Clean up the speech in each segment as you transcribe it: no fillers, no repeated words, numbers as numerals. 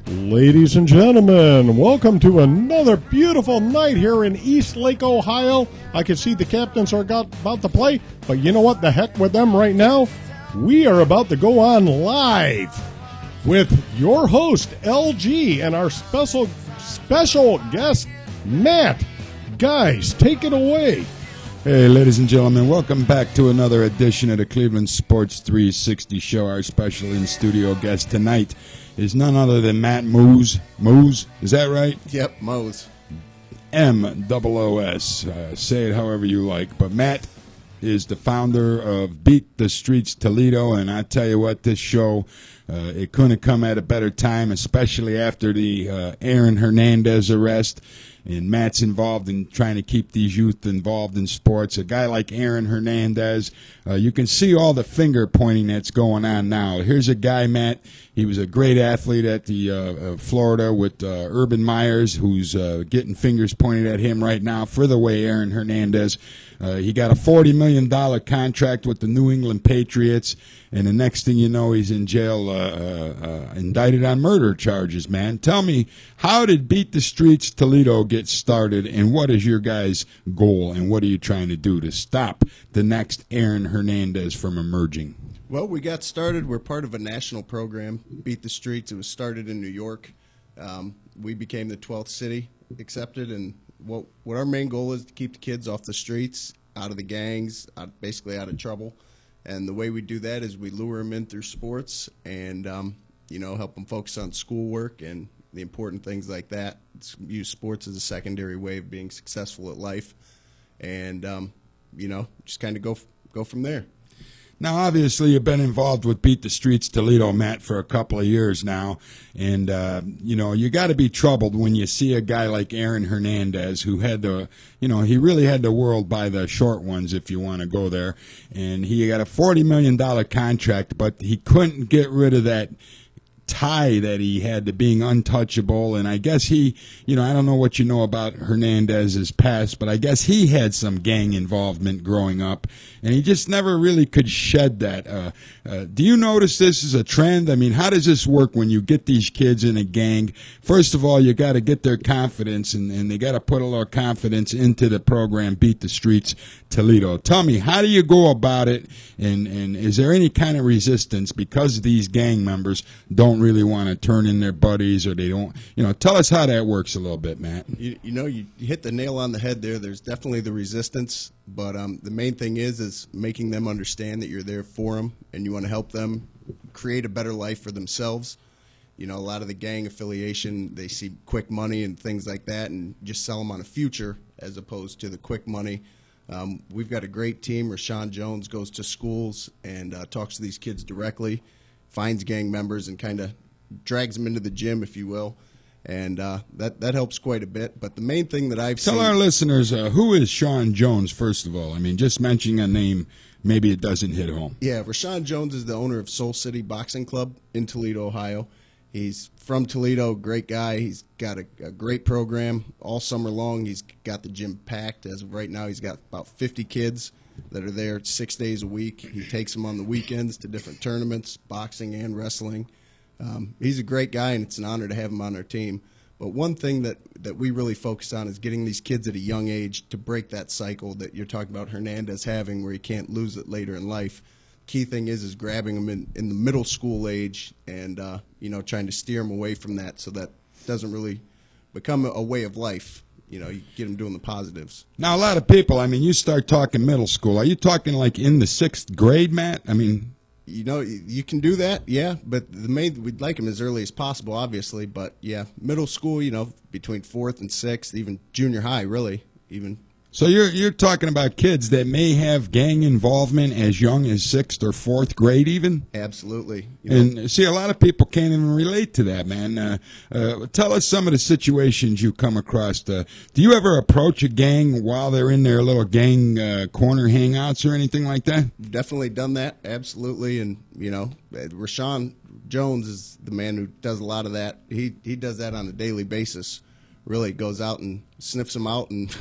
Ladies and gentlemen, welcome to another beautiful night here in East Lake, Ohio. I can see the captains are about to play, but you know what? The heck with them right now. We are about to go on live with your host, LG, and our special guest, Matt. Guys, take it away. Hey, ladies and gentlemen, welcome back to another edition of the Cleveland Sports 360 show. Our special in-studio guest tonight is none other than Matt Moos. Moos, is that right? Yep, Moos. M-O-O-S. Say it however you like. But Matt is the founder of Beat The Streets Toledo, and I tell you what, this show, it couldn't have come at a better time, especially after the Aaron Hernandez arrest. And Matt's involved in trying to keep these youth involved in sports. A guy like Aaron Hernandez, you can see all the finger pointing that's going on now. Here's a guy, Matt, he was a great athlete at the Florida with Urban Myers, who's getting fingers pointed at him right now. Further away, Aaron Hernandez. He got a $40 million contract with the New England Patriots, and the next thing you know, he's in jail, indicted on murder charges, man. Tell me, how did Beat the Streets Toledo get started, and what is your guys' goal, and what are you trying to do to stop the next Aaron Hernandez from emerging? Well, we got started. We're part of a national program, Beat the Streets. It was started in New York. We became the 12th city accepted, and what our main goal is to keep the kids off the streets, out of the gangs, basically out of trouble. And the way we do that is we lure them in through sports and, help them focus on schoolwork and the important things like that. Use sports as a secondary way of being successful at life, and just kind of go from there. Now, obviously, you've been involved with Beat the Streets Toledo, Matt, for a couple of years now, and you got to be troubled when you see a guy like Aaron Hernandez, who had he really had the world by the short ones, if you want to go there, and he got a $40 million contract, but he couldn't get rid of that tie that he had to being untouchable. And I guess I don't know what you know about Hernandez's past, but I guess he had some gang involvement growing up, and he just never really could shed that. Do you notice this is a trend? I mean, how does this work when you get these kids in a gang? First of all, you got to get their confidence, and they got to put a little confidence into the program, Beat the Streets Toledo. Tell me, how do you go about it, and is there any kind of resistance because these gang members don't really want to turn in their buddies, or they don't, tell us how that works a little bit, Matt. You hit the nail on the head there. There's definitely the resistance, but the main thing is making them understand that you're there for them and you want to help them create a better life for themselves. A lot of the gang affiliation, they see quick money and things like that and just sell them on a future as opposed to the quick money. We've got a great team. Rashawn Jones goes to schools and talks to these kids directly, finds gang members and kind of drags them into the gym, if you will, and that helps quite a bit. But the main thing that I've seen... Tell our listeners, who is Sean Jones, first of all? I mean, just mentioning a name, maybe it doesn't hit home. Yeah, Rashawn Jones is the owner of Soul City Boxing Club in Toledo, Ohio. He's from Toledo, great guy. He's got a great program all summer long. He's got the gym packed. As of right now, he's got about 50 kids that are there 6 days a week. He takes them on the weekends to different tournaments, boxing and wrestling. He's a great guy, and it's an honor to have him on our team. But one thing that we really focus on is getting these kids at a young age to break that cycle that you're talking about Hernandez having, where he can't lose it later in life. Key thing is grabbing them in the middle school age and trying to steer them away from that so that doesn't really become a way of life. You get them doing the positives. Now, a lot of people, I mean, you start talking middle school. Are you talking like in the 6th grade, Matt? I mean... you can do that, yeah, but we'd like them as early as possible, obviously, but, yeah, middle school, between 4th and 6th, even junior high, really, even. So you're talking about kids that may have gang involvement as young as 6th or 4th grade even? Absolutely. And see, a lot of people can't even relate to that, man. Tell us some of the situations you come across. Do you ever approach a gang while they're in their little gang corner hangouts or anything like that? Definitely done that, absolutely. And, Rashawn Jones is the man who does a lot of that. He does that on a daily basis. Really goes out and sniffs them out and...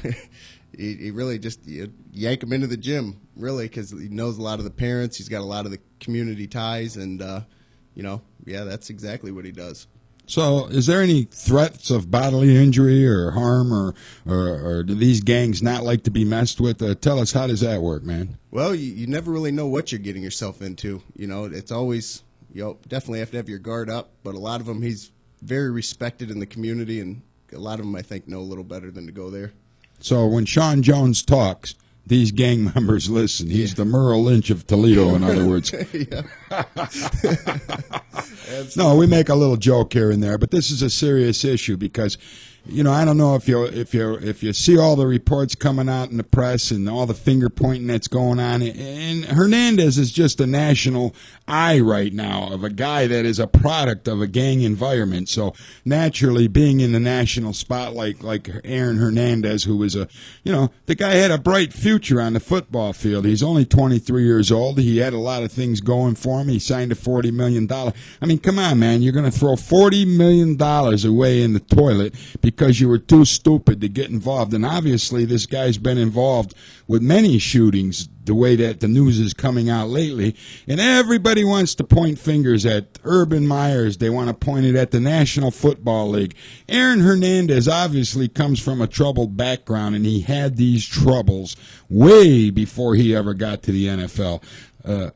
He really just yank him into the gym, really, because he knows a lot of the parents. He's got a lot of the community ties, and, that's exactly what he does. So, is there any threats of bodily injury or harm, or do these gangs not like to be messed with? Tell us, how does that work, man? Well, you never really know what you're getting yourself into. It's always, definitely have to have your guard up, but a lot of them, he's very respected in the community, and a lot of them, I think, know a little better than to go there. So when Sean Jones talks, these gang members listen. He's the Merrill Lynch of Toledo, in other words. No, we make a little joke here and there, but this is a serious issue because, I don't know if you see all the reports coming out in the press and all the finger pointing that's going on. And Hernandez is just a national eye right now of a guy that is a product of a gang environment. So naturally, being in the national spotlight like Aaron Hernandez, who was the guy had a bright future on the football field. He's only 23 years old. He had a lot of things going for him. He signed a $40 million. I mean, come on, man. You're going to throw $40 million away in the toilet because you were too stupid to get involved. And obviously this guy's been involved with many shootings, the way that the news is coming out lately. And everybody wants to point fingers at Urban Meyers. They want to point it at the National Football League. Aaron Hernandez obviously comes from a troubled background, and he had these troubles way before he ever got to the NFL.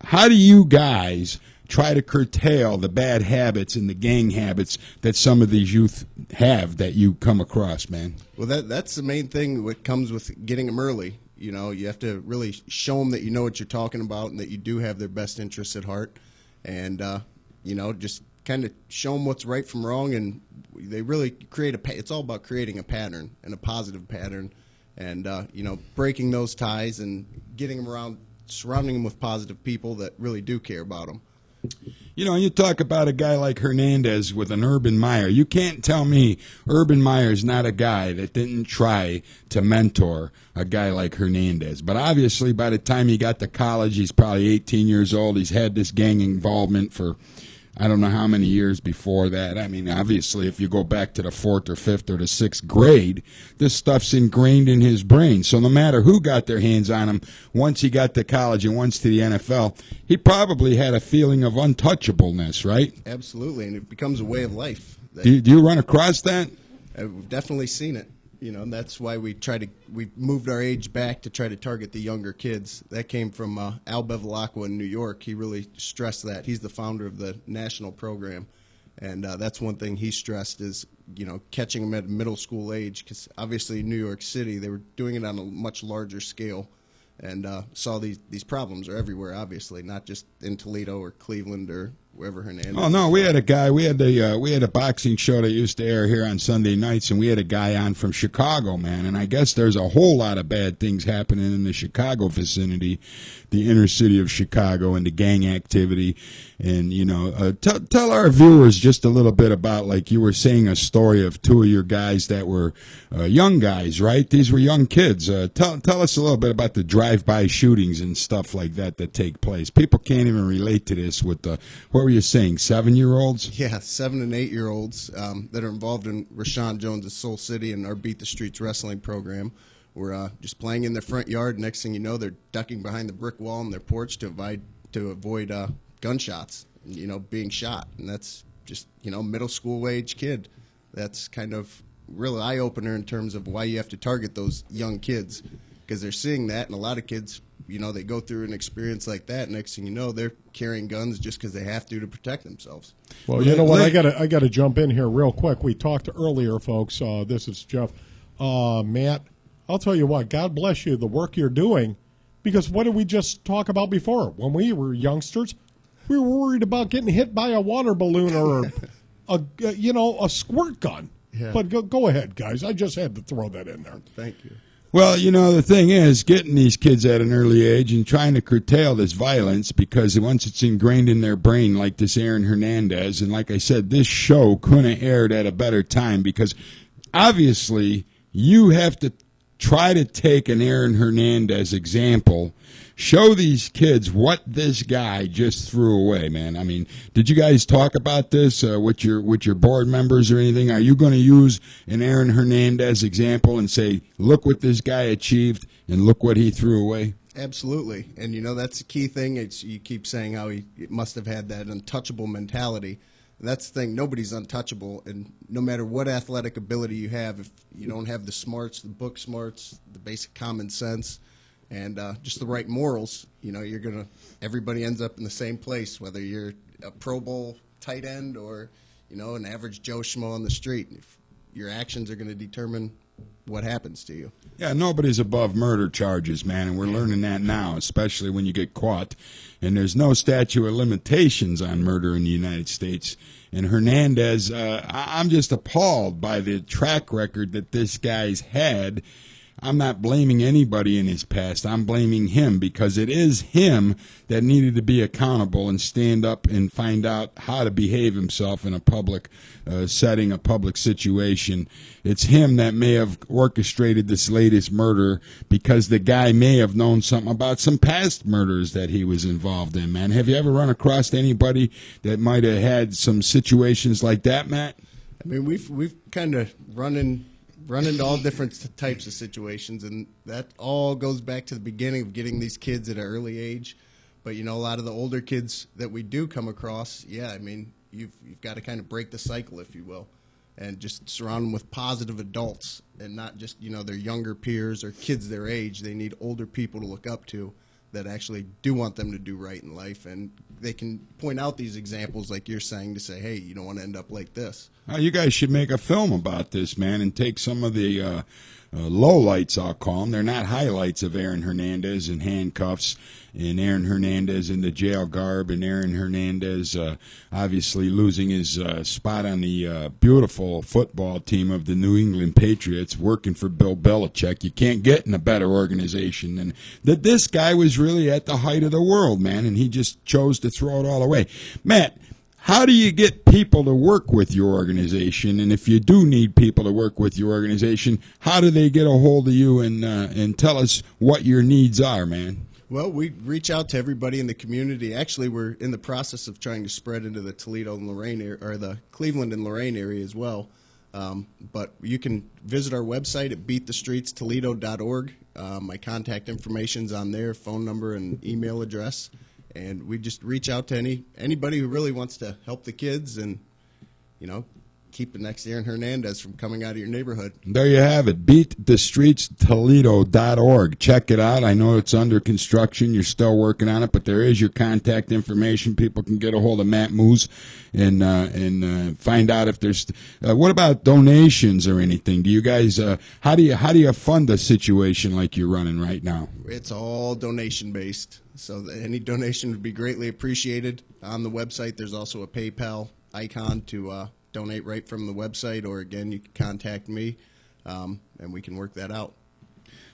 How do you guys try to curtail the bad habits and the gang habits that some of these youth have that you come across, man? Well, that's the main thing what comes with getting them early. You have to really show them that you know what you're talking about and that you do have their best interests at heart. And, just kind of show them what's right from wrong. And they really create it's all about creating a pattern and a positive pattern and, breaking those ties and getting them around, surrounding them with positive people that really do care about them. You talk about a guy like Hernandez with an Urban Meyer. You can't tell me Urban Meyer's not a guy that didn't try to mentor a guy like Hernandez. But obviously, by the time he got to college, he's probably 18 years old. He's had this gang involvement for I don't know how many years before that. I mean, obviously, if you go back to the 4th or 5th or the 6th grade, this stuff's ingrained in his brain. So no matter who got their hands on him, once he got to college and once to the NFL, he probably had a feeling of untouchableness, right? Absolutely, and it becomes a way of life. Do you run across that? We've definitely seen it. That's why we moved our age back to try to target the younger kids. That came from Al Bevilacqua in New York. He really stressed that. He's the founder of the national program, and that's one thing he stressed is, catching them at middle school age, because obviously in New York City they were doing it on a much larger scale, and saw these problems are everywhere, obviously, not just in Toledo or Cleveland or wherever Hernandez. Oh no, we had a guy. We had a boxing show that used to air here on Sunday nights, and we had a guy on from Chicago, man. And I guess there's a whole lot of bad things happening in the Chicago vicinity, the inner city of Chicago, and the gang activity. And tell our viewers just a little bit about, like you were saying, a story of two of your guys that were young guys, right? These were young kids. Tell us a little bit about the drive-by shootings and stuff like that take place. People can't even relate to this with the. What were you saying, 7-year-olds? Yeah, 7 and 8-year-olds that are involved in Rashawn Jones' Soul City and our Beat the Streets wrestling program. We're just playing in their front yard. Next thing you know, they're ducking behind the brick wall on their porch to avoid gunshots, being shot. And that's just, middle school age kid. That's kind of really eye-opener in terms of why you have to target those young kids, because they're seeing that, and a lot of kids, they go through an experience like that. Next thing you know, they're carrying guns just because they have to protect themselves. Well, you know what? I gotta jump in here real quick. We talked earlier, folks. This is Jeff. Matt, I'll tell you what. God bless you, the work you're doing, because what did we just talk about before? When we were youngsters, we were worried about getting hit by a water balloon or a squirt gun. Yeah. But go ahead, guys. I just had to throw that in there. Thank you. Well, the thing is, getting these kids at an early age and trying to curtail this violence, because once it's ingrained in their brain, like this Aaron Hernandez, and like I said, this show couldn't have aired at a better time, because obviously you have to try to take an Aaron Hernandez example, show these kids what this guy just threw away, man. I mean, did you guys talk about this with your board members or anything? Are you going to use an Aaron Hernandez example and say, look what this guy achieved and look what he threw away? Absolutely. And, that's the key thing. You keep saying how he must have had that untouchable mentality. And that's the thing. Nobody's untouchable, and no matter what athletic ability you have, if you don't have the smarts, the book smarts, the basic common sense, and just the right morals, everybody ends up in the same place, whether you're a Pro Bowl tight end or, an average Joe Schmo on the street. If your actions are going to determine what happens to you. Yeah, nobody's above murder charges, man, and we're learning that now, especially when you get caught. And there's no statute of limitations on murder in the United States. And Hernandez, I'm just appalled by the track record that this guy's had. I'm not blaming anybody in his past. I'm blaming him, because it is him that needed to be accountable and stand up and find out how to behave himself in a public setting, a public situation. It's him that may have orchestrated this latest murder, because the guy may have known something about some past murders that he was involved in, man. Have you ever run across anybody that might have had some situations like that, Matt? I mean, we've kind of run into all different types of situations, and that all goes back to the beginning of getting these kids at an early age. But a lot of the older kids that we do come across, you've got to kind of break the cycle, if you will, and just surround them with positive adults, and not just their younger peers or kids their age. They need older people to look up to that actually do want them to do right in life, and they can point out these examples like you're saying to say, hey, you don't want to end up like this. You guys should make a film about this, man, and take some of the lowlights, I'll call them. They're not highlights of Aaron Hernandez in handcuffs, and Aaron Hernandez in the jail garb, and Aaron Hernandez obviously losing his spot on the beautiful football team of the New England Patriots, working for Bill Belichick. You can't get in a better organization than that. This guy was really at the height of the world, man, and he just chose to throw it all away. Matt, how do you get people to work with your organization? And if you do need people to work with your organization, how do they get a hold of you and tell us what your needs are, man? Well, we reach out to everybody in the community. Actually, we're in the process of trying to spread into the Toledo and Lorain area, or the Cleveland and Lorain area as well. But you can visit our website at beatthestreetstoledo.org. My contact information's on there, phone number and email address. And we just reach out to anybody who really wants to help the kids and, keep the next Aaron Hernandez from coming out of your neighborhood. There you have it, beatthestreetstoledo.org. Check it out. I know it's under construction. You're still working on it, but there is your contact information. People can get a hold of Matt Moos and find out if there's what about donations or anything? Do you guys how do you fund a situation like you're running right now? It's all donation based. So any donation would be greatly appreciated. On the website, there's also a PayPal icon to donate right from the website, or again, you can contact me, and we can work that out.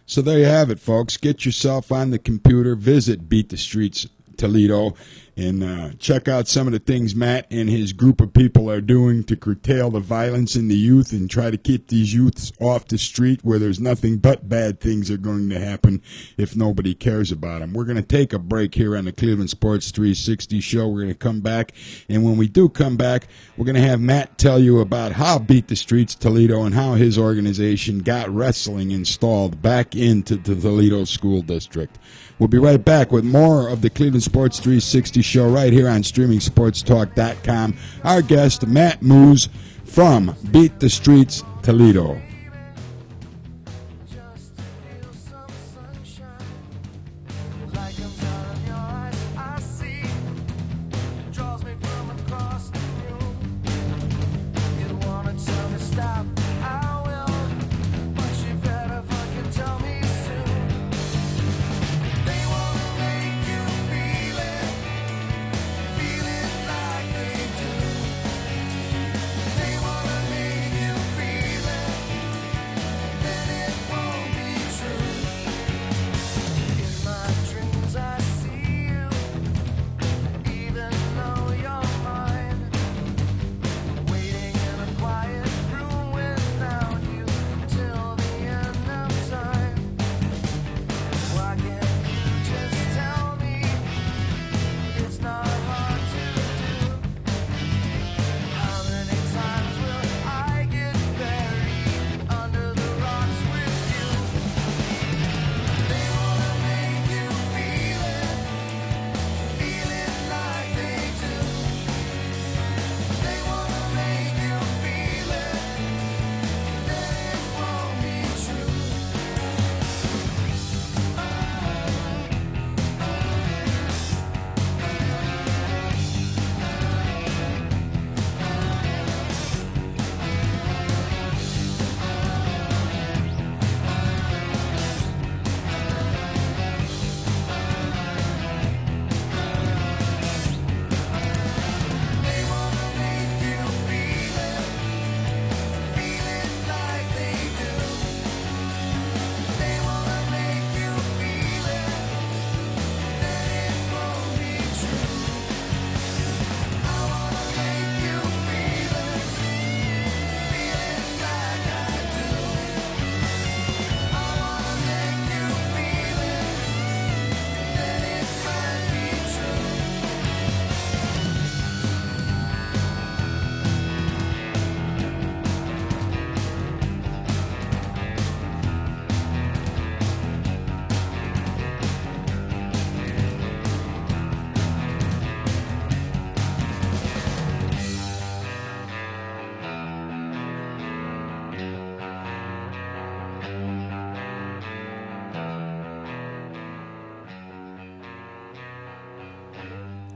So there you have it, folks. Get yourself on the computer, visit Beat the Streets Toledo, and check out some of the things Matt and his group of people are doing to curtail the violence in the youth and try to keep these youths off the street where there's nothing but bad things are going to happen if nobody cares about them. We're going to take a break here on the Cleveland Sports 360 show. We're going to come back, and when we do come back, we're going to have Matt tell you about how Beat the Streets Toledo and how his organization got wrestling installed back into the Toledo School District. We'll be right back with more of the Cleveland Sports 360 show right here on StreamingSportsTalk.com. Our guest, Matt Moos from Beat the Streets Toledo.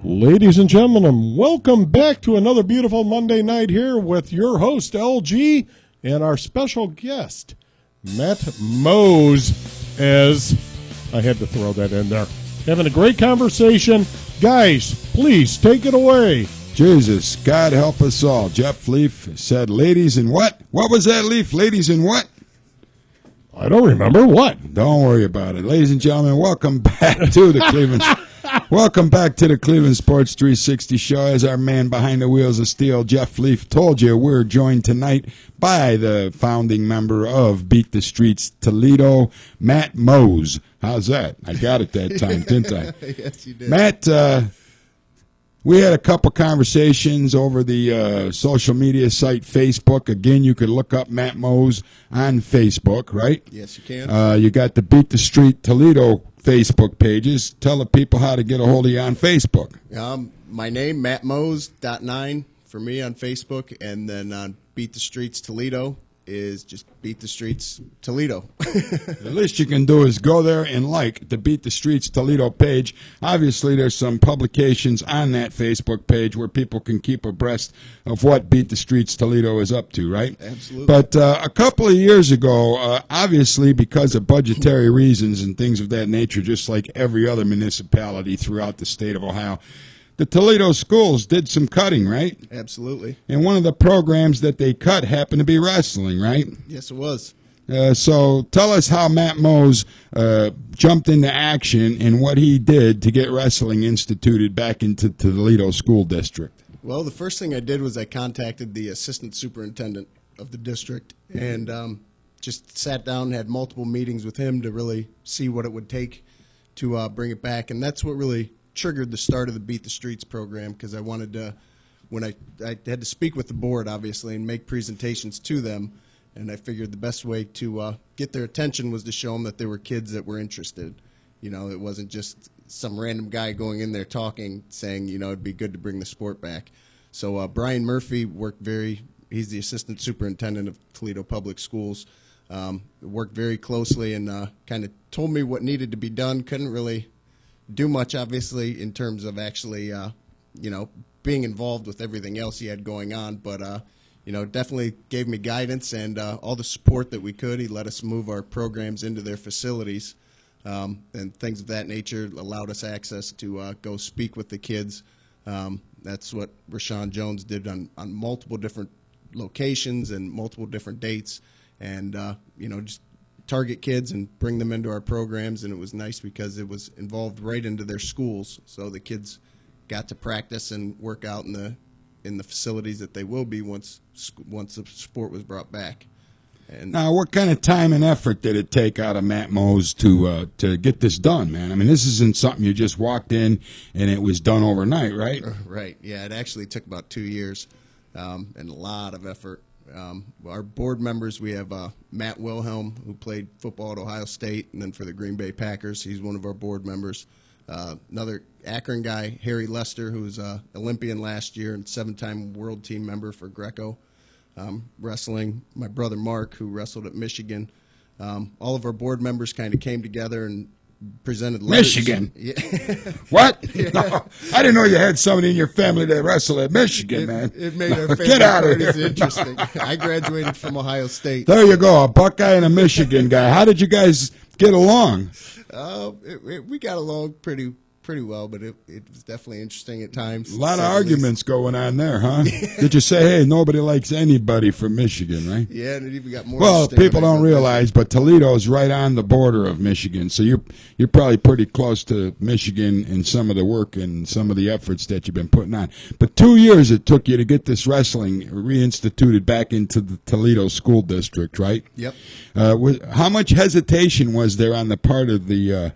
Ladies and gentlemen, welcome back to another beautiful Monday night here with your host, LG, and our special guest, Matt Moos, as I had to throw that in there. Having a great conversation. Guys, please take it away. Jesus, God help us all. Jeff Leaf said, ladies and what? What was that, Leaf? Ladies and what? I don't remember what. Don't worry about it. Ladies and gentlemen, welcome back to the Cleveland Welcome back to the Cleveland Sports 360 show. As our man behind the wheels of steel, Jeff Leaf, told you, we're joined tonight by the founding member of Beat the Streets Toledo, Matt Moos. How's that? I got it that time, didn't I? Yes, you did. Matt, we had a couple conversations over the social media site Facebook. Again, you could look up Matt Moos on Facebook, right? Yes, you can. You got the Beat the Street Toledo Facebook pages. Tell the people how to get a hold of you on Facebook. My name, Matt Moos, .9 for me on Facebook, and then on Beat the Streets Toledo is just Beat the Streets Toledo. The least you can do is go there and like the Beat the Streets Toledo page. Obviously, there's some publications on that Facebook page where people can keep abreast of what Beat the Streets Toledo is up to, right? Absolutely. But a couple of years ago, obviously because of budgetary reasons and things of that nature, just like every other municipality throughout the state of Ohio, the Toledo schools did some cutting, right? Absolutely. And one of the programs that they cut happened to be wrestling, right? Yes, it was. So tell us how Matt Moos jumped into action and what he did to get wrestling instituted back into Toledo School District. Well, the first thing I did was I contacted the assistant superintendent of the district and just sat down and had multiple meetings with him to really see what it would take to bring it back. And that's what really triggered the start of the Beat the Streets program, because I wanted to, when I had to speak with the board, obviously, and make presentations to them, and I figured the best way to get their attention was to show them that there were kids that were interested. You know, it wasn't just some random guy going in there talking, saying, you know, it'd be good to bring the sport back. So Brian Murphy he's the assistant superintendent of Toledo Public Schools, worked very closely and kind of told me what needed to be done. Couldn't really do much, obviously, in terms of actually, you know, being involved with everything else he had going on, but, you know, definitely gave me guidance and all the support that we could. He let us move our programs into their facilities and things of that nature, allowed us access to go speak with the kids. That's what Rashawn Jones did on multiple different locations and multiple different dates, and, you know, just target kids and bring them into our programs. And it was nice because it was involved right into their schools, so the kids got to practice and work out in the facilities that they will be once the sport was brought back. And now, what kind of time and effort did it take out of Matt Moos to get this done, man? I mean, this isn't something you just walked in and it was done overnight, right? Right. Yeah, it actually took about 2 years and a lot of effort. Our board members, we have Matt Wilhelm, who played football at Ohio State, and then for the Green Bay Packers. He's one of our board members. Another Akron guy, Harry Lester, who was Olympian last year and 7-time world team member for Greco wrestling. My brother Mark, who wrestled at Michigan. All of our board members kind of came together and presented letters. Michigan? Yeah. What? No, I didn't know you had somebody in your family that wrestled at Michigan, man. It made our family Get out of parties here. interesting. I graduated from Ohio State. There you go, a Buckeye and a Michigan guy. How did you guys get along? We got along pretty well, but it was definitely interesting at times. A lot of arguments going on there, huh? Did you say, hey, nobody likes anybody from Michigan, right? Yeah, and it even got more. Well, interesting people when I don't go back. realize, but Toledo is right on the border of Michigan, so you're probably pretty close to Michigan in some of the work and some of the efforts that you've been putting on. But 2 years it took you to get this wrestling reinstituted back into the Toledo School District, right? Yep. How much hesitation was there on the part of the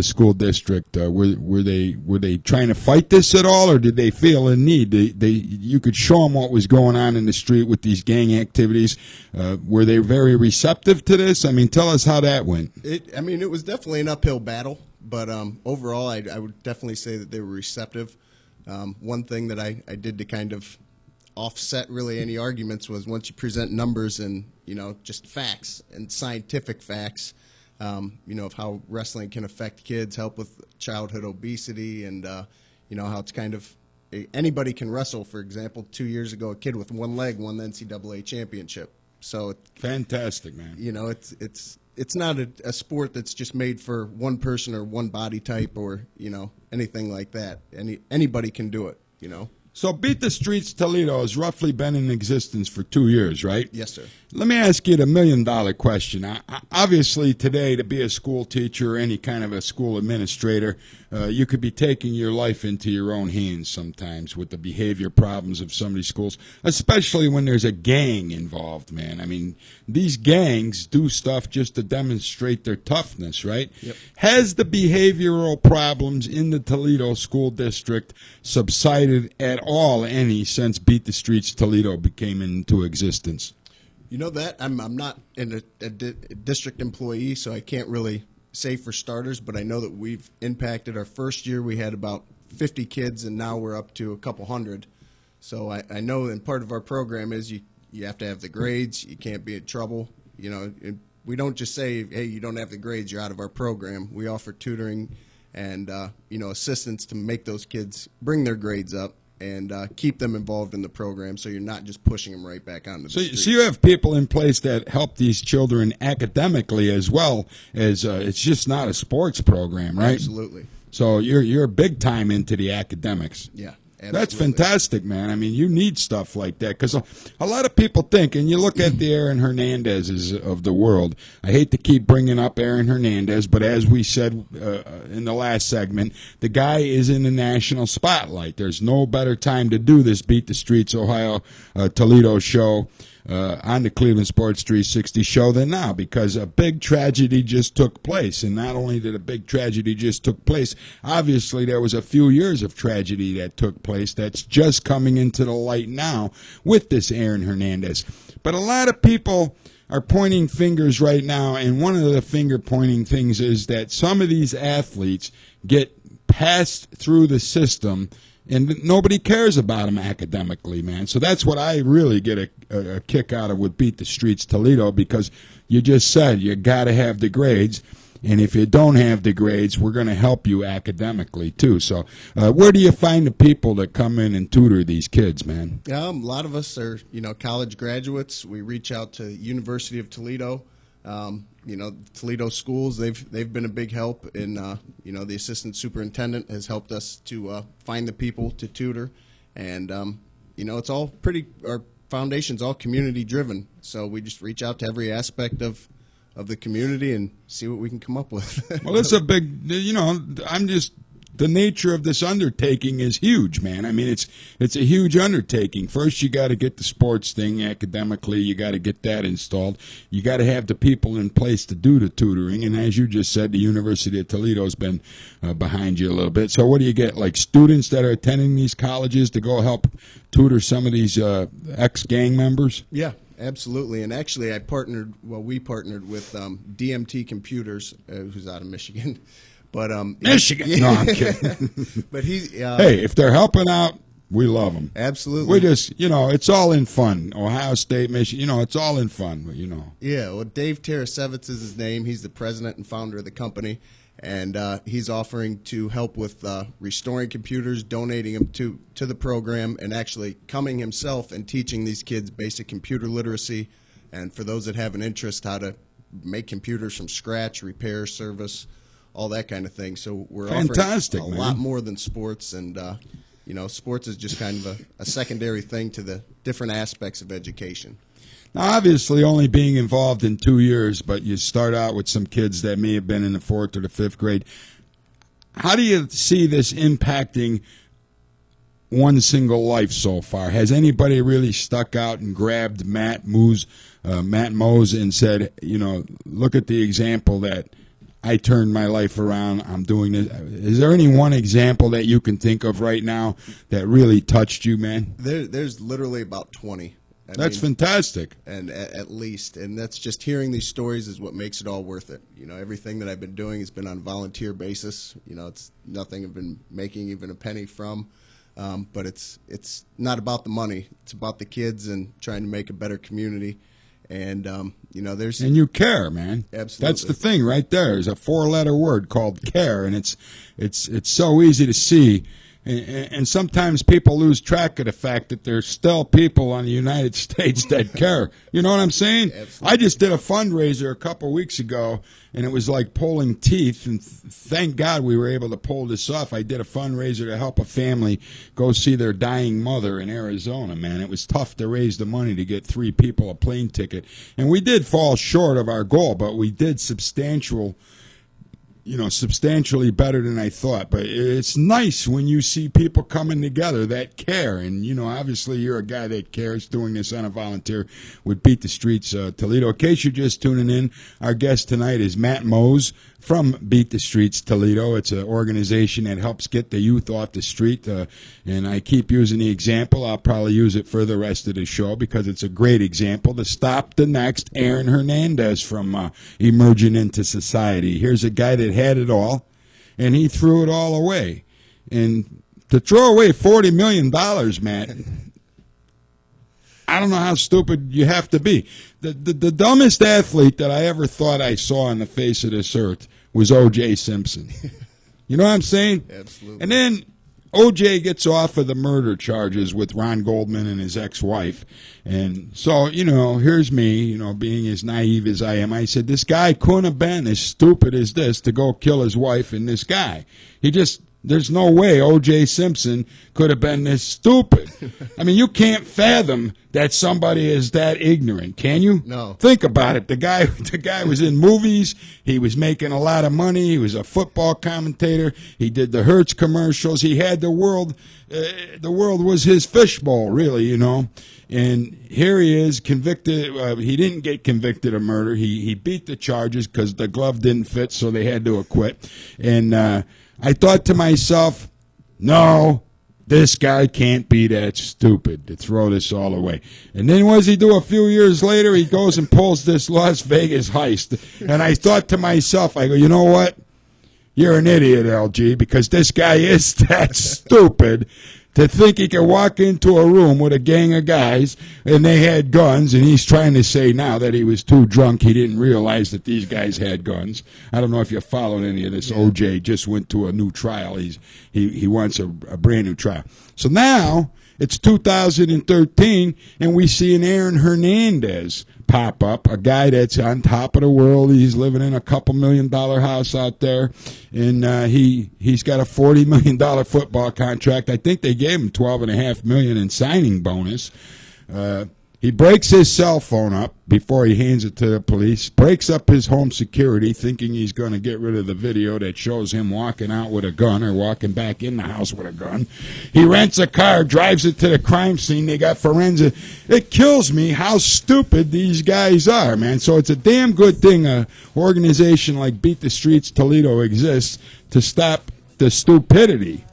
school district? Were they trying to fight this at all, or did they feel a need? You could show them what was going on in the street with these gang activities. Were they very receptive to this? I mean, tell us how that went. It was definitely an uphill battle, but overall, I would definitely say that they were receptive. One thing that I did to kind of offset really any arguments was once you present numbers and, you know, just facts and scientific facts, you know, of how wrestling can affect kids, help with childhood obesity, and, how it's kind of anybody can wrestle. For example, 2 years ago, a kid with one leg won the NCAA championship. So fantastic, man. It's not a sport that's just made for one person or one body type or anything like that. Anybody can do it. So Beat the Streets Toledo has roughly been in existence for 2 years, right? Yes, sir. Let me ask you the million-dollar question. Obviously, today, to be a school teacher or any kind of a school administrator, you could be taking your life into your own hands sometimes with the behavior problems of some of these schools, especially when there's a gang involved, man. I mean, these gangs do stuff just to demonstrate their toughness, right? Yep. Has the behavioral problems in the Toledo School District subsided at all, any, since Beat the Streets Toledo became into existence? That I'm not a district employee, so I can't really say for starters, but I know that we've impacted. Our first year we had about 50 kids, and now we're up to a couple hundred. So I know, and part of our program is you have to have the grades. You can't be in trouble. We don't just say, hey, you don't have the grades, you're out of our program. We offer tutoring and assistance to make those kids bring their grades up and keep them involved in the program, so you're not just pushing them right back onto the streets. So you have people in place that help these children academically as well as it's just not a sports program, right? Absolutely. So you're big time into the academics. Yeah. Absolutely. That's fantastic, man. I mean, you need stuff like that because a lot of people think, and you look at the Aaron Hernandezes of the world. I hate to keep bringing up Aaron Hernandez, but as we said in the last segment, the guy is in the national spotlight. There's no better time to do this Beat the Streets Ohio Toledo show on the Cleveland Sports 360 show than now, because a big tragedy just took place. And not only did a big tragedy just took place, obviously there was a few years of tragedy that took place that's just coming into the light now with this Aaron Hernandez. But a lot of people are pointing fingers right now, and one of the finger-pointing things is that some of these athletes get passed through the system and nobody cares about them academically, man. So that's what I really get a kick out of with Beat the Streets Toledo, because you just said you got to have the grades, and if you don't have the grades, we're going to help you academically too. So where do you find the people that come in and tutor these kids, man? A lot of us are, college graduates. We reach out to University of Toledo. Toledo schools, they've been a big help, and the assistant superintendent has helped us to find the people to tutor, and it's all our foundation's all community driven, so we just reach out to every aspect of the community and see what we can come up with. Well, it's a big, the nature of this undertaking is huge, man. I mean, it's a huge undertaking. First, you got to get the sports thing academically. You got to get that installed. You got to have the people in place to do the tutoring. And as you just said, the University of Toledo has been behind you a little bit. So what do you get, like students that are attending these colleges to go help tutor some of these ex-gang members? Yeah. Absolutely, and actually, we partnered with DMT Computers, who's out of Michigan. But Michigan. No, I'm kidding. But hey, if they're helping out, we love them. Absolutely. We just, it's all in fun. Ohio State, Michigan, it's all in fun. Yeah. Well, Dave Tarasevitz is his name. He's the president and founder of the company, and he's offering to help with restoring computers, donating them to the program, and actually coming himself and teaching these kids basic computer literacy, and for those that have an interest, how to make computers from scratch, repair, service, all that kind of thing. So we're fantastic, offering a lot more than sports, and sports is just kind of a secondary thing to the different aspects of education. Now, obviously, only being involved in 2 years, but you start out with some kids that may have been in the 4th or the 5th grade. How do you see this impacting one single life so far? Has anybody really stuck out and grabbed Matt Moos, and said, look at the example that I turned my life around, I'm doing this? Is there any one example that you can think of right now that really touched you, man? There's literally about 20. That's fantastic. And at least, and that's just hearing these stories is what makes it all worth it. Everything that I've been doing has been on a volunteer basis. It's nothing I've been making even a penny from. But it's not about the money. It's about the kids and trying to make a better community. And and you care, man. Absolutely. That's the thing right there. There's a 4-letter word called care, and it's so easy to see And sometimes people lose track of the fact that there's still people in the United States that care. You know what I'm saying? Absolutely. I just did a fundraiser a couple weeks ago, and it was like pulling teeth, and thank God we were able to pull this off. I did a fundraiser to help a family go see their dying mother in Arizona, man. It was tough to raise the money to get 3 people a plane ticket, and we did fall short of our goal, but we did substantially better than I thought. But it's nice when you see people coming together that care. And, obviously you're a guy that cares, doing this on a volunteer with Beat the Streets Toledo. In case you're just tuning in, our guest tonight is Matt Moos from Beat the Streets Toledo. It's an organization that helps get the youth off the street. And I keep using the example. I'll probably use it for the rest of the show because it's a great example to stop the next Aaron Hernandez from emerging into society. Here's a guy that had it all, and he threw it all away. And to throw away $40 million, Matt, I don't know how stupid you have to be. The dumbest athlete that I ever thought I saw on the face of this earth was O.J. Simpson. You know what I'm saying? Absolutely. And then O.J. gets off of the murder charges with Ron Goldman and his ex-wife. And so, here's me, being as naive as I am. I said, this guy couldn't have been as stupid as this to go kill his wife and this guy. There's no way O.J. Simpson could have been this stupid. I mean, you can't fathom that somebody is that ignorant, can you? No. Think about it. The guy was in movies. He was making a lot of money. He was a football commentator. He did the Hertz commercials. He had the world. The world was his fishbowl, really, And here he is, convicted. He didn't get convicted of murder. He beat the charges because the glove didn't fit, so they had to acquit. And I thought to myself, no, this guy can't be that stupid to throw this all away. And then what does he do a few years later? He goes and pulls this Las Vegas heist. And I thought to myself, I go, you know what? You're an idiot, LG, because this guy is that stupid to think he could walk into a room with a gang of guys and they had guns, and he's trying to say now that he was too drunk, he didn't realize that these guys had guns. I don't know if you followed any of this. Yeah. OJ just went to a new trial. He wants a brand new trial. So now it's 2013, and we see an Aaron Hernandez pop up, a guy that's on top of the world. He's living in a $2 million house out there, and he's got a $40 million football contract. I think they gave him $12.5 million in signing bonus. He breaks his cell phone up before he hands it to the police, breaks up his home security, thinking he's going to get rid of the video that shows him walking out with a gun or walking back in the house with a gun. He rents a car, drives it to the crime scene. They got forensic. It kills me how stupid these guys are, man. So it's a damn good thing an organization like Beat the Streets Toledo exists to stop the stupidity.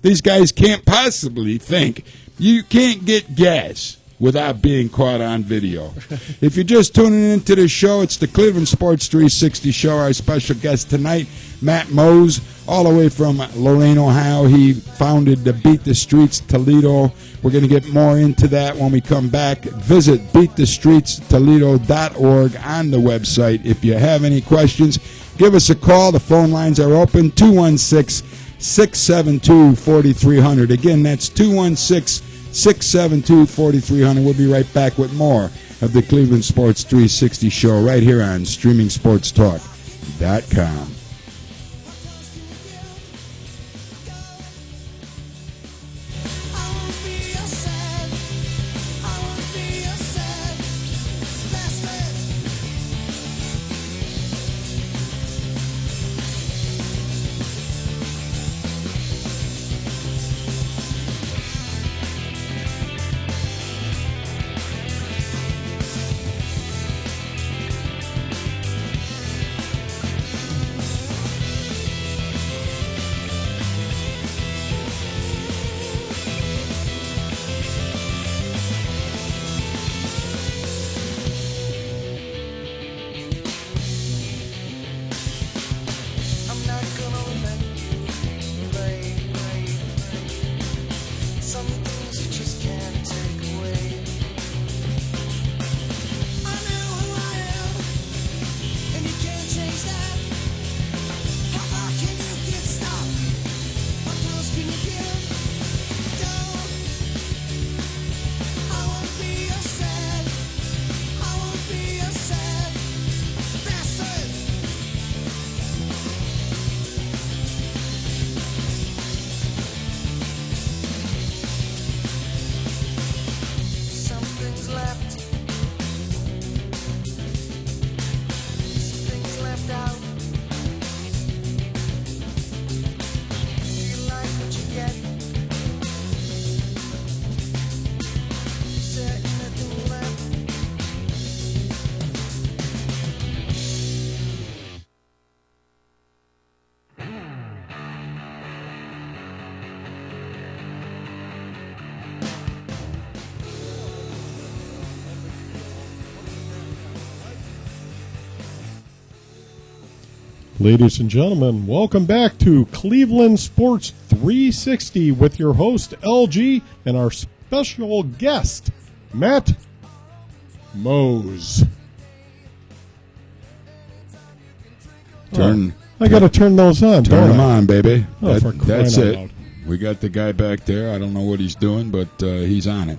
These guys can't possibly think. You can't get gas without being caught on video. If you're just tuning into the show, it's the Cleveland Sports 360 show. Our special guest tonight, Matt Moos, all the way from Lorain, Ohio. He founded the Beat the Streets Toledo. We're going to get more into that when we come back. Visit beatthestreetstoledo.org on the website. If you have any questions, give us a call. The phone lines are open, 216-672-4300. Again, that's 216-672-4300. We'll be right back with more of the Cleveland Sports 360 show right here on StreamingSportsTalk.com. Ladies and gentlemen, welcome back to Cleveland Sports 360 with your host, LG, and our special guest, Matt Moos. I got to turn those on. Turn them on, baby. Oh, That's it. loud. We got the guy back there. I don't know what he's doing, but he's on it.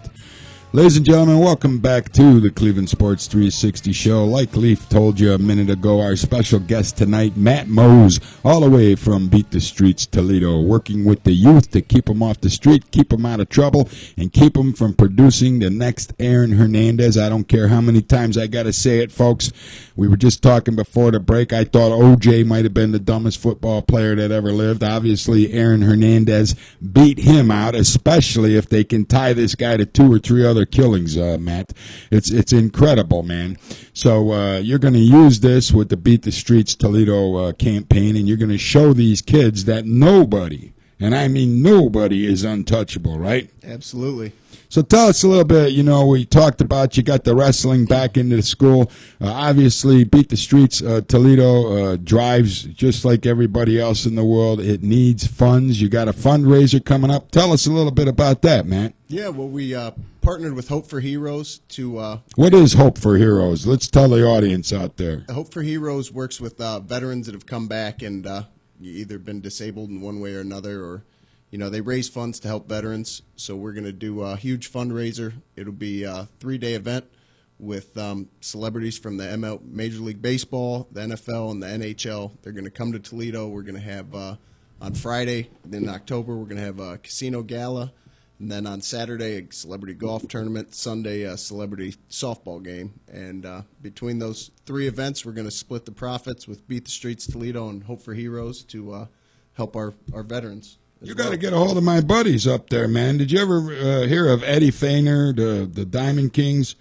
Ladies and gentlemen, welcome back to the Cleveland Sports 360 show. Like Leaf told you a minute ago, our special guest tonight, Matt Moos, all the way from Beat The Streets Toledo, working with the youth to keep them off the street, keep them out of trouble, and keep them from producing the next Aaron Hernandez. I don't care how many times I got to say it, folks. We were just talking before the break. I thought OJ might have been the dumbest football player that ever lived. Obviously, Aaron Hernandez beat him out, especially if they can tie this guy to 2 or 3 other killings, Matt. It's incredible, man. So you're going to use this with the Beat the Streets Toledo campaign, and you're going to show these kids that nobody, and I mean nobody, is untouchable, right? Absolutely. So tell us a little bit, we talked about you got the wrestling back into the school. Obviously, Beat the Streets Toledo drives just like everybody else in the world. It needs funds. You got a fundraiser coming up. Tell us a little bit about that, Matt. Yeah, well, we partnered with Hope for Heroes to... What is Hope for Heroes? Let's tell the audience out there. Hope for Heroes works with veterans that have come back and either been disabled in one way or another, or... they raise funds to help veterans, so we're going to do a huge fundraiser. It'll be a 3-day event with celebrities from the Major League Baseball, the NFL, and the NHL. They're going to come to Toledo. We're going to have, on Friday in October, we're going to have a casino gala, and then on Saturday, a celebrity golf tournament, Sunday, a celebrity softball game. And between those 3 events, we're going to split the profits with Beat the Streets Toledo and Hope for Heroes to help our veterans. You got to get a hold of my buddies up there, man. Did you ever hear of Eddie Feiner, the Diamond Kings?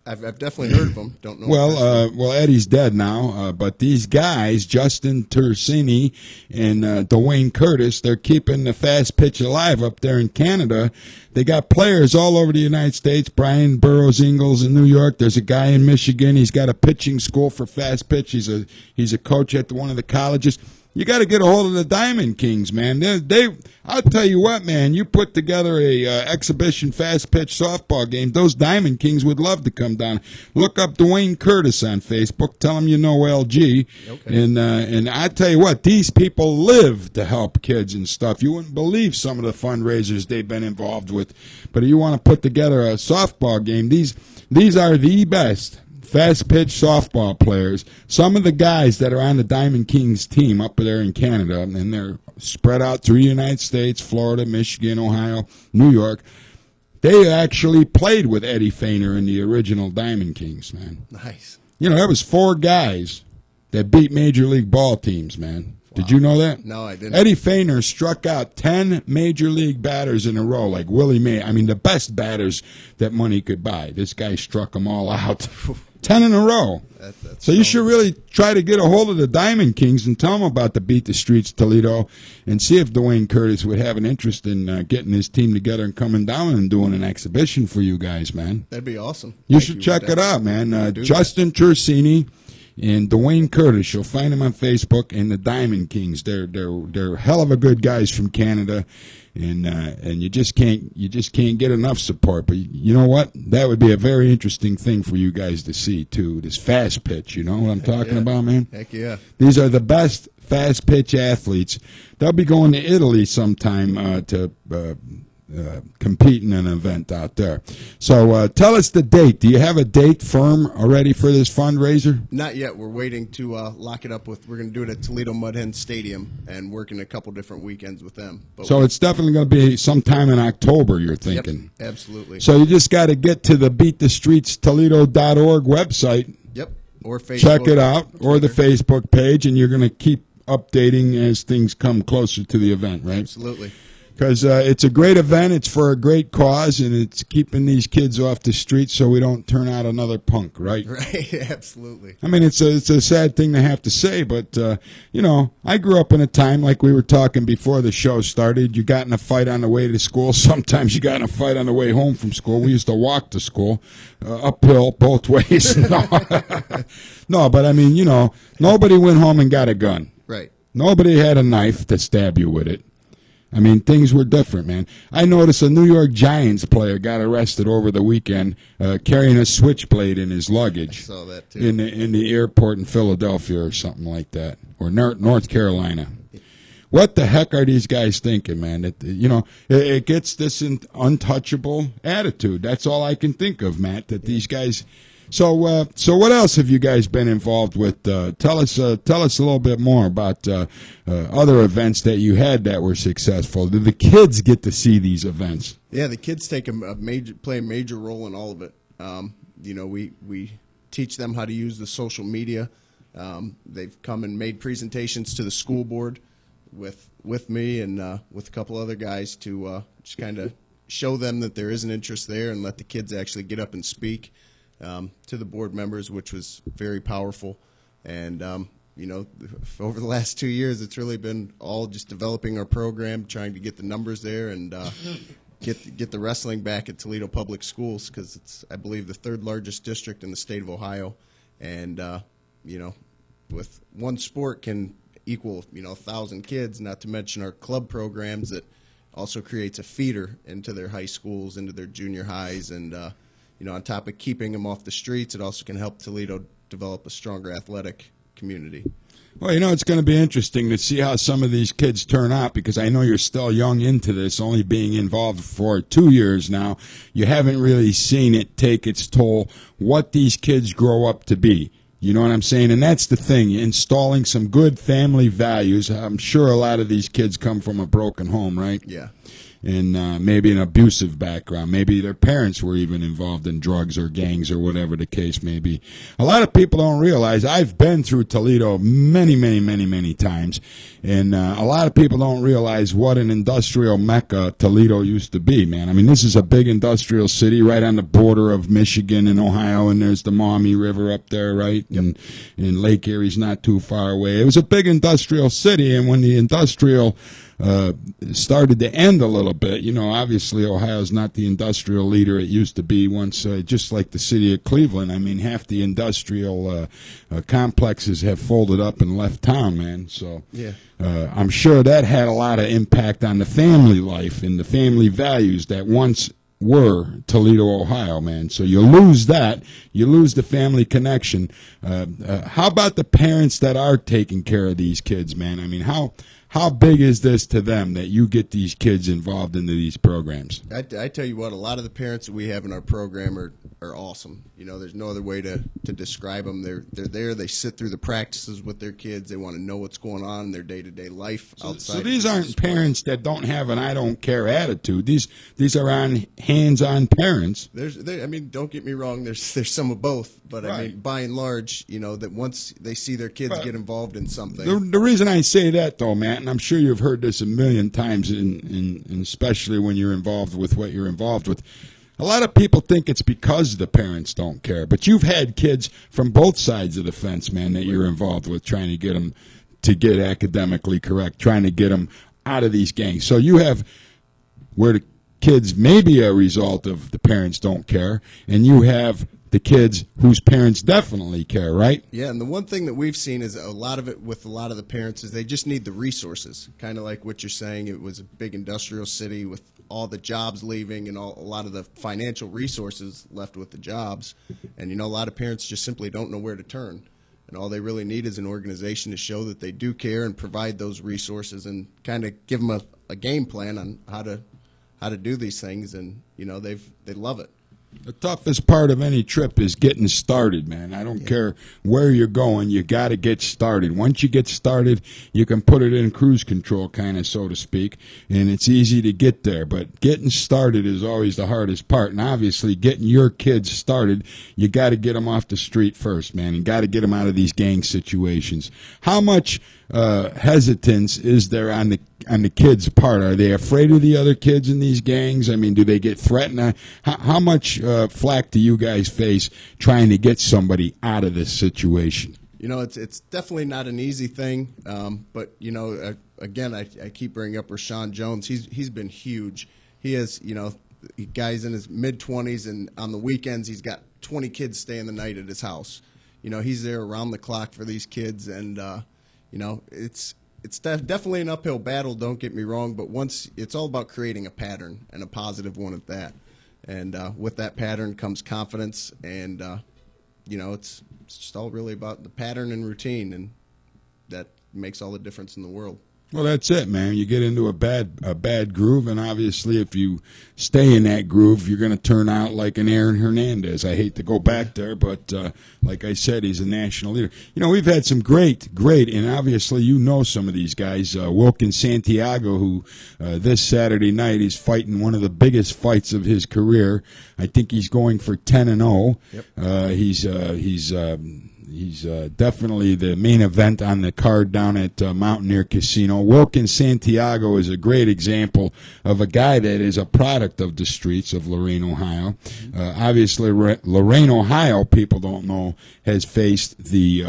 I've definitely heard of them. Don't know. Well, Eddie's dead now, but these guys, Justin Tersini and Dwayne Curtis, they're keeping the fast pitch alive up there in Canada. They got players all over the United States. Brian Burroughs Ingles in New York. There's a guy in Michigan. He's got a pitching school for fast pitch. He's a coach at one of the colleges. You got to get a hold of the Diamond Kings, man. I'll tell you what, man. You put together a exhibition fast pitch softball game. Those Diamond Kings would love to come down. Look up Dwayne Curtis on Facebook. Tell him you know LG. Okay. And I tell you what, these people live to help kids and stuff. You wouldn't believe some of the fundraisers they've been involved with. But if you want to put together a softball game, these are the best fast pitch softball players. Some of the guys that are on the Diamond Kings team up there in Canada, and they're spread out through the United States, Florida, Michigan, Ohio, New York, they actually played with Eddie Feiner in the original Diamond Kings, man. Nice. That was 4 guys that beat Major League ball teams, man. Wow. Did you know that? No, I didn't. Eddie Feiner struck out 10 Major League batters in a row, like Willie May. I mean, the best batters that money could buy. This guy struck them all out. 10 in a row. So you should really try to get a hold of the Diamond Kings and tell them about the Beat the Streets Toledo and see if Dwayne Curtis would have an interest in getting his team together and coming down and doing an exhibition for you guys, man. That'd be awesome. You should check it out, man. Justin Tersini and Dwayne Curtis. You'll find them on Facebook, and the Diamond Kings. They're hell of a good guys from Canada. And you just can't get enough support. But you know what? That would be a very interesting thing for you guys to see too. This fast pitch, you know what I'm talking about, man? Heck yeah! These are the best fast pitch athletes. They'll be going to Italy sometime to compete in an event out there. So tell us the date. Do you have a date firm already for this fundraiser? Not yet. We're waiting to lock it up with. We're going to do it at Toledo Mud Hen Stadium and working a couple different weekends with them. So it's definitely going to be sometime in October, you're thinking? Yep, absolutely. So you just got to get to the beatthestreetstoledo.org website. Yep. Or Facebook. Check it out, or the Facebook page, and you're going to keep updating as things come closer to the event, right? Absolutely. because it's a great event. It's for a great cause, and it's keeping these kids off the streets so we don't turn out another punk, right? Right, absolutely. I mean, it's a sad thing to have to say, but, I grew up in a time, like we were talking before the show started, you got in a fight on the way to school. Sometimes you got in a fight on the way home from school. We used to walk to school, uphill both ways. No, but I mean, nobody went home and got a gun. Right. Nobody had a knife to stab you with it. I mean, things were different, man. I noticed a New York Giants player got arrested over the weekend carrying a switchblade in his luggage. I saw that, too. In the airport in Philadelphia or something like that, or North Carolina. What the heck are these guys thinking, man? It gets this untouchable attitude. That's all I can think of, Matt, that these guys... So what else have you guys been involved with? Tell us a little bit more about other events that you had that were successful. Do the kids get to see these events? Yeah, the kids play a major role in all of it. We teach them how to use the social media. They've come and made presentations to the school board with me and with a couple other guys to just kind of show them that there is an interest there and let the kids actually get up and speak. To the board members, which was very powerful. And, over the last 2 years, it's really been all just developing our program, trying to get the numbers there and get the wrestling back at Toledo Public Schools because it's, I believe, the third largest district in the state of Ohio. And, with one sport can equal, 1,000 kids, not to mention our club programs that also creates a feeder into their high schools, into their junior highs, and on top of keeping them off the streets, it also can help Toledo develop a stronger athletic community. Well, it's going to be interesting to see how some of these kids turn out because I know you're still young into this, only being involved for 2 years now. You haven't really seen it take its toll, what these kids grow up to be. You know what I'm saying? And that's the thing, installing some good family values. I'm sure a lot of these kids come from a broken home, right? Yeah. And maybe an abusive background. Maybe their parents were even involved in drugs or gangs or whatever the case may be. A lot of people don't realize I've been through Toledo many, many, many, many times, and a lot of people don't realize what an industrial mecca Toledo used to be, man. I mean, this is a big industrial city right on the border of Michigan and Ohio, and there's the Maumee River up there, right? And Lake Erie's not too far away. It was a big industrial city, and when the industrial started to end a little bit. Obviously Ohio's not the industrial leader it used to be once, just like the city of Cleveland. I mean, half the industrial complexes have folded up and left town, man. So yeah. I'm sure that had a lot of impact on the family life and the family values that once were Toledo, Ohio, man. So you lose that. You lose the family connection. How about the parents that are taking care of these kids, man? I mean, how big is this to them that you get these kids involved into these programs? I tell you what, a lot of the parents that we have in our program are awesome. There's no other way to describe them. They're there. They sit through the practices with their kids. They want to know what's going on in their day-to-day life outside. So these aren't parents that don't have an I don't care attitude. These are hands-on parents. Don't get me wrong. There's some of both, but right. I mean, by and large, that once they see their kids get involved in something. The reason I say that, though, Matt, and I'm sure you've heard this a million times, and especially when you're involved with what you're involved with, a lot of people think it's because the parents don't care. But you've had kids from both sides of the fence, man, that you're involved with, trying to get them to get academically correct, trying to get them out of these gangs. So you have where the kids may be a result of the parents don't care, and you have the kids whose parents definitely care, right? Yeah, and the one thing that we've seen is a lot of it with a lot of the parents is they just need the resources. Kind of like what you're saying, it was a big industrial city with all the jobs leaving and a lot of the financial resources left with the jobs. And, a lot of parents just simply don't know where to turn. And all they really need is an organization to show that they do care and provide those resources and kind of give them a game plan on how to do these things. And, they love it. The toughest part of any trip is getting started, man. I don't care where you're going. You got to get started. Once you get started, you can put it in cruise control, kind of, so to speak, and it's easy to get there. But getting started is always the hardest part. And obviously, getting your kids started, you got to get them off the street first, man, and got to get them out of these gang situations. How much hesitance is there on the kids' part? Are they afraid of the other kids in these gangs? I mean, do they get threatened? How much flack do you guys face trying to get somebody out of this situation? You know, it's definitely not an easy thing, but, you know, again, I keep bringing up Rashawn Jones. He's been huge. He has, you know, guy's in his mid-20s, and on the weekends he's got 20 kids staying the night at his house. You know, he's there around the clock for these kids, and, you know, it's definitely an uphill battle, don't get me wrong, but once it's all about creating a pattern, and a positive one at that. And with that pattern comes confidence, and, you know, it's just all really about the pattern and routine, and that makes all the difference in the world. Well, that's it, man. You get into a bad groove, and obviously if you stay in that groove, you're going to turn out like an Aaron Hernandez. I hate to go back there, but like I said, he's a national leader. You know, we've had some great, and obviously you know some of these guys. Wilkin Santiago, who this Saturday night is fighting one of the biggest fights of his career. I think he's going for 10-0. Yep. He's definitely the main event on the card down at Mountaineer Casino. Wilkin Santiago is a great example of a guy that is a product of the streets of Lorain, Ohio. Obviously, Lorain, Ohio, people don't know, has faced the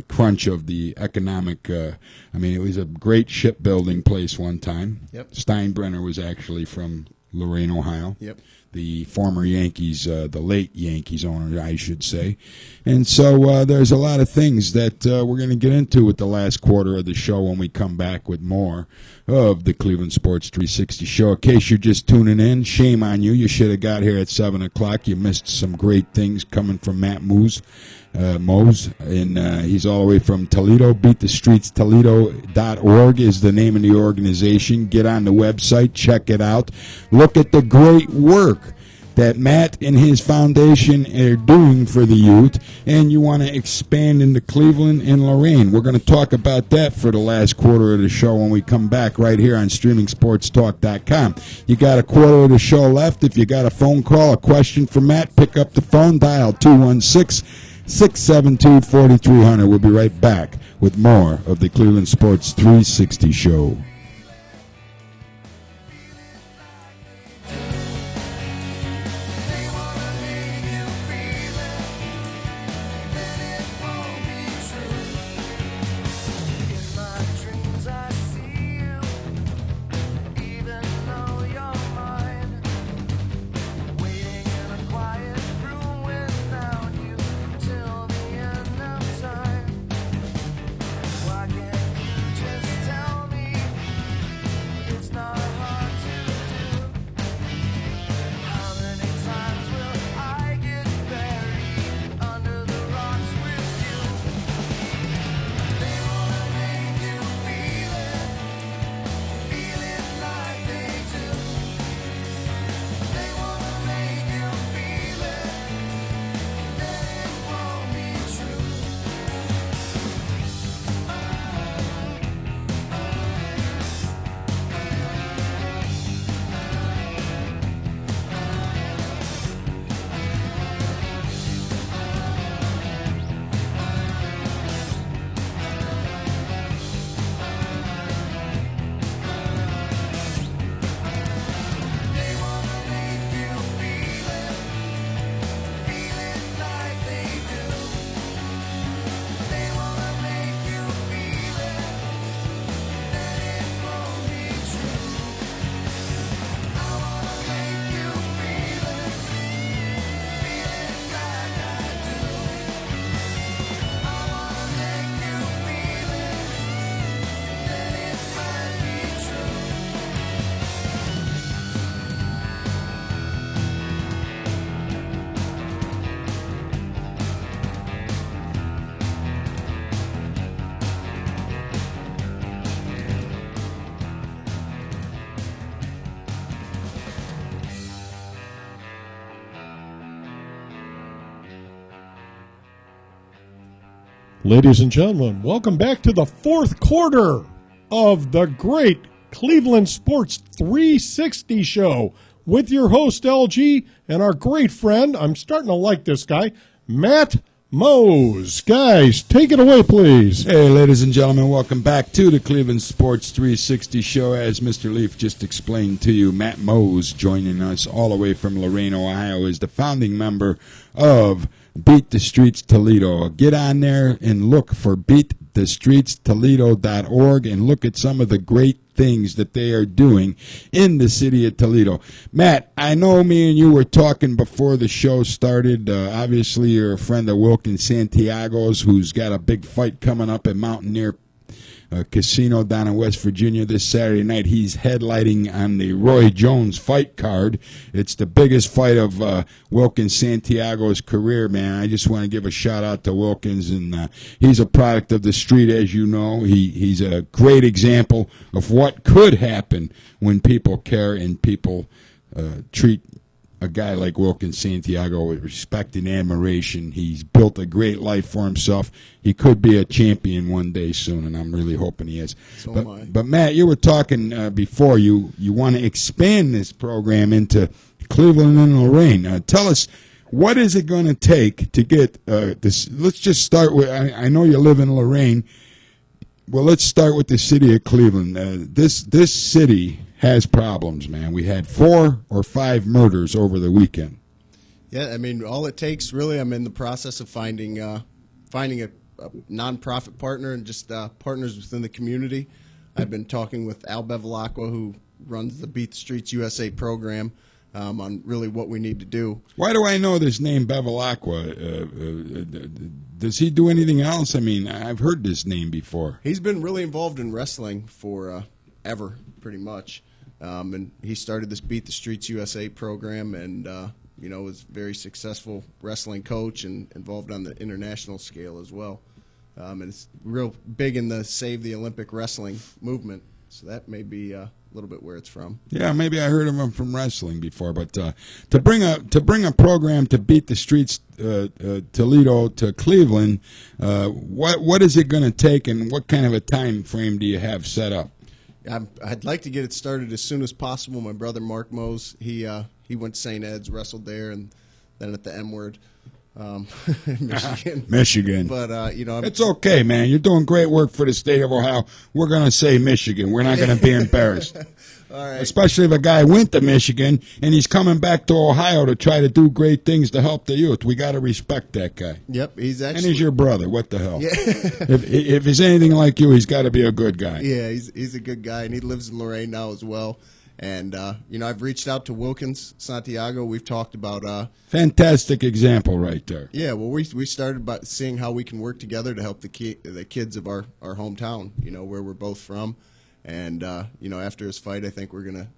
crunch of the economic. I mean, it was a great shipbuilding place one time. Yep. Steinbrenner was actually from Lorain, Ohio. Yep. The former Yankees, the late Yankees owner, I should say. And so there's a lot of things that we're going to get into with the last quarter of the show when we come back with more of the Cleveland Sports 360 show. In case you're just tuning in, shame on you. You should have got here at 7 o'clock. You missed some great things coming from Matt Moos. And he's all the way from Toledo. Beat the Streets Toledo.org is the name of the organization. Get on the website, check it out. Look at the great work that Matt and his foundation are doing for the youth, and you want to expand into Cleveland and Lorain. We're going to talk about that for the last quarter of the show when we come back right here on StreamingSportsTalk.com. You got a quarter of the show left. If you got a phone call, a question for Matt, pick up the phone, dial 216-672-4300. We'll be right back with more of the Cleveland Sports 360 show. Ladies and gentlemen, welcome back to the fourth quarter of the great Cleveland Sports 360 show with your host, LG, and our great friend, I'm starting to like this guy, Matt Moos. Guys, take it away, please. Hey, ladies and gentlemen, welcome back to the Cleveland Sports 360 show. As Mr. Leaf just explained to you, Matt Moos, joining us all the way from Lorain, Ohio, is the founding member of Beat The Streets Toledo. Get on there and look for beatthestreetstoledo.org and look at some of the great things that they are doing in the city of Toledo. Matt, I know me and you were talking before the show started. Obviously, you're a friend of Wilkins Santiago's, who's got a big fight coming up at Mountaineer Casino down in West Virginia this Saturday night. He's headlighting on the Roy Jones fight card. It's the biggest fight of Wilkins Santiago's career, man. I just want to give a shout out to Wilkins, and he's a product of the street, as you know. He's a great example of what could happen when people care and people treat a guy like Wilkins Santiago with respect and admiration. He's built a great life for himself. He could be a champion one day soon, and I'm really hoping he is. But Matt, you were talking before. You want to expand this program into Cleveland and Lorain. Tell us, what is it going to take to get this? Let's just start with, I know you live in Lorain. Well, let's start with the city of Cleveland. This city has problems, man. We had 4 or 5 murders over the weekend. Yeah, I mean, all it takes, really, I'm in the process of finding a nonprofit partner and just partners within the community. I've been talking with Al Bevilacqua, who runs the Beat the Streets USA program, on really what we need to do. Why do I know this name, Bevilacqua? Does he do anything else? I mean, I've heard this name before. He's been really involved in wrestling for ever, pretty much. And he started this Beat the Streets USA program and, was a very successful wrestling coach and involved on the international scale as well. And it's real big in the Save the Olympic Wrestling movement. So that may be a little bit where it's from. Yeah, maybe I heard of him from wrestling before. But to bring a program to Beat the Streets Toledo to Cleveland, what is it going to take, and what kind of a time frame do you have set up? I'd like to get it started as soon as possible. My brother Mark Moos, he went to St. Ed's, wrestled there, and then at the M Word, Michigan. Michigan. But it's okay, man. You're doing great work for the state of Ohio. We're going to say Michigan. We're not going to be embarrassed. All right. Especially if a guy went to Michigan and he's coming back to Ohio to try to do great things to help the youth. We got to respect that guy. Yep, he's actually. And he's your brother. What the hell? Yeah. if he's anything like you, he's got to be a good guy. Yeah, he's a good guy, and he lives in Lorain now as well. And I've reached out to Wilkins Santiago. We've talked about. Fantastic example right there. Yeah, well, we started by seeing how we can work together to help the kids of our hometown. Where we're both from. And after his fight, I think we're gonna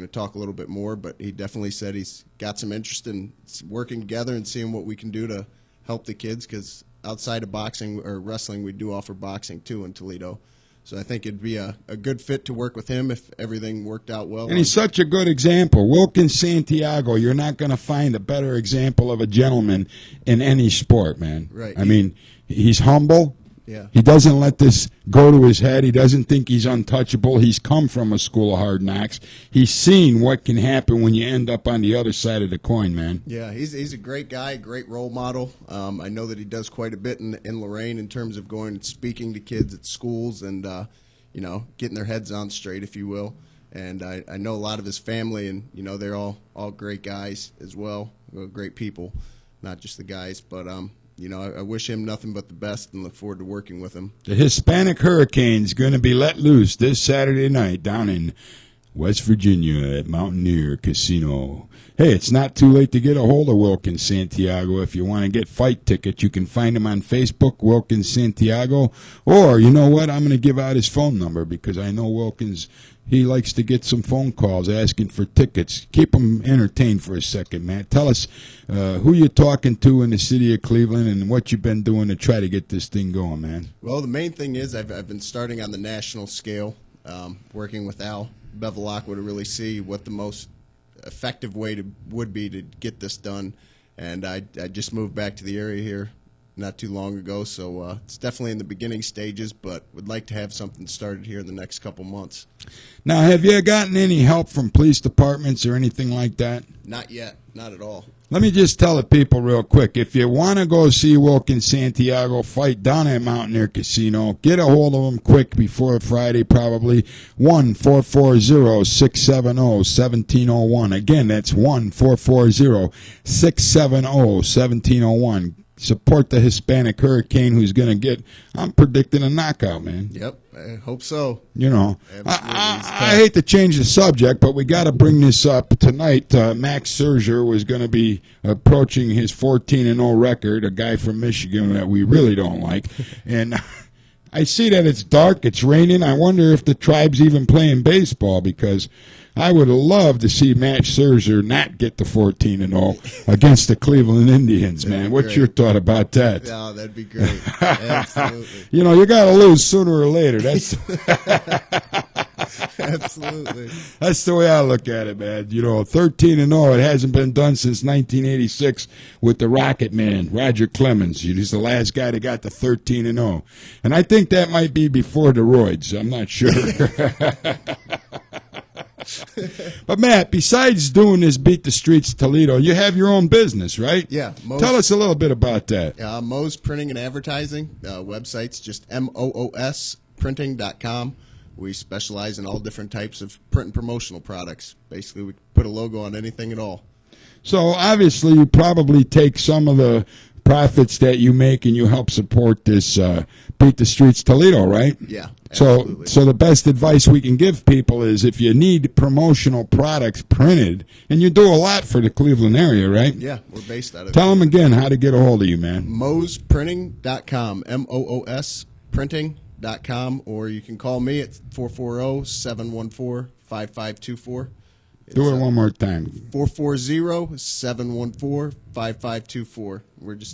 talk a little bit more. But he definitely said he's got some interest in working together and seeing what we can do to help the kids. Because outside of boxing or wrestling, we do offer boxing too in Toledo. So I think it'd be a good fit to work with him if everything worked out well. And he's such a good example. Wilkins Santiago, you're not going to find a better example of a gentleman in any sport, man. Right. I mean, he's humble. Yeah. He doesn't let this go to his head. He doesn't think he's untouchable. He's come from a school of hard knocks. He's seen what can happen when you end up on the other side of the coin, man. Yeah, he's a great guy, great role model. I know that he does quite a bit in Lorain in terms of going and speaking to kids at schools and, getting their heads on straight, if you will. And I know a lot of his family, and, they're all great guys as well, great people, not just the guys, but I wish him nothing but the best and look forward to working with him. The Hispanic Hurricane's going to be let loose this Saturday night down in West Virginia at Mountaineer Casino. Hey, it's not too late to get a hold of Wilkins Santiago. If you want to get fight tickets, you can find him on Facebook, Wilkins Santiago. Or, you know what, I'm going to give out his phone number because I know Wilkins, he likes to get some phone calls asking for tickets. Keep him entertained for a second, Matt. Tell us who you're talking to in the city of Cleveland and what you've been doing to try to get this thing going, man. Well, the main thing is I've been starting on the national scale, working with Al Bevilacqua to really see what the most effective way would be to get this done. And I just moved back to the area here not too long ago, so it's definitely in the beginning stages, but would like to have something started here in the next couple months. Now, have you gotten any help from police departments or anything like that? Not yet, not at all. Let me just tell the people real quick. If you want to go see Wilkins Santiago fight down at Mountaineer Casino, get a hold of him quick before Friday, probably. 1-440-670-1701. Again, that's 1-440-670-1701. Support the Hispanic Hurricane, who's going to get, I'm predicting a knockout, man. Yep, I hope so. You know, Absolutely. I hate to change the subject, but we got to bring this up tonight. Max Scherzer was going to be approaching his 14-0 record, a guy from Michigan that we really don't like. And I see that it's dark, it's raining. I wonder if the tribe's even playing baseball, because I would love to see Matt Scherzer not get the 14-0 against the Cleveland Indians, man. What's your thought about that? Yeah, that'd be great. Absolutely. You know, you got to lose sooner or later. That's Absolutely. That's the way I look at it, man. You know, 13-0. It hasn't been done since 1986 with the Rocket Man, Roger Clemens. He's the last guy that got the 13-0, and I think that might be before the roids. I'm not sure. But Matt, besides doing this Beat the Streets Toledo, you have your own business, right? Yeah. Tell us a little bit about that. Moos Printing and Advertising. Website's just moosprinting.com. We specialize in all different types of print and promotional products. Basically, we put a logo on anything at all. So obviously, you probably take some of the profits that you make and you help support this Beat the Streets Toledo, right? Yeah. Absolutely. So the best advice we can give people is, if you need promotional products printed, and you do a lot for the Cleveland area, right? Yeah, we're based out of. Tell them again how to get a hold of you, man. moosprinting.com, MOOS printing.com, or you can call me at 440-714-5524. Do it one more time. 440-714-5524. We're just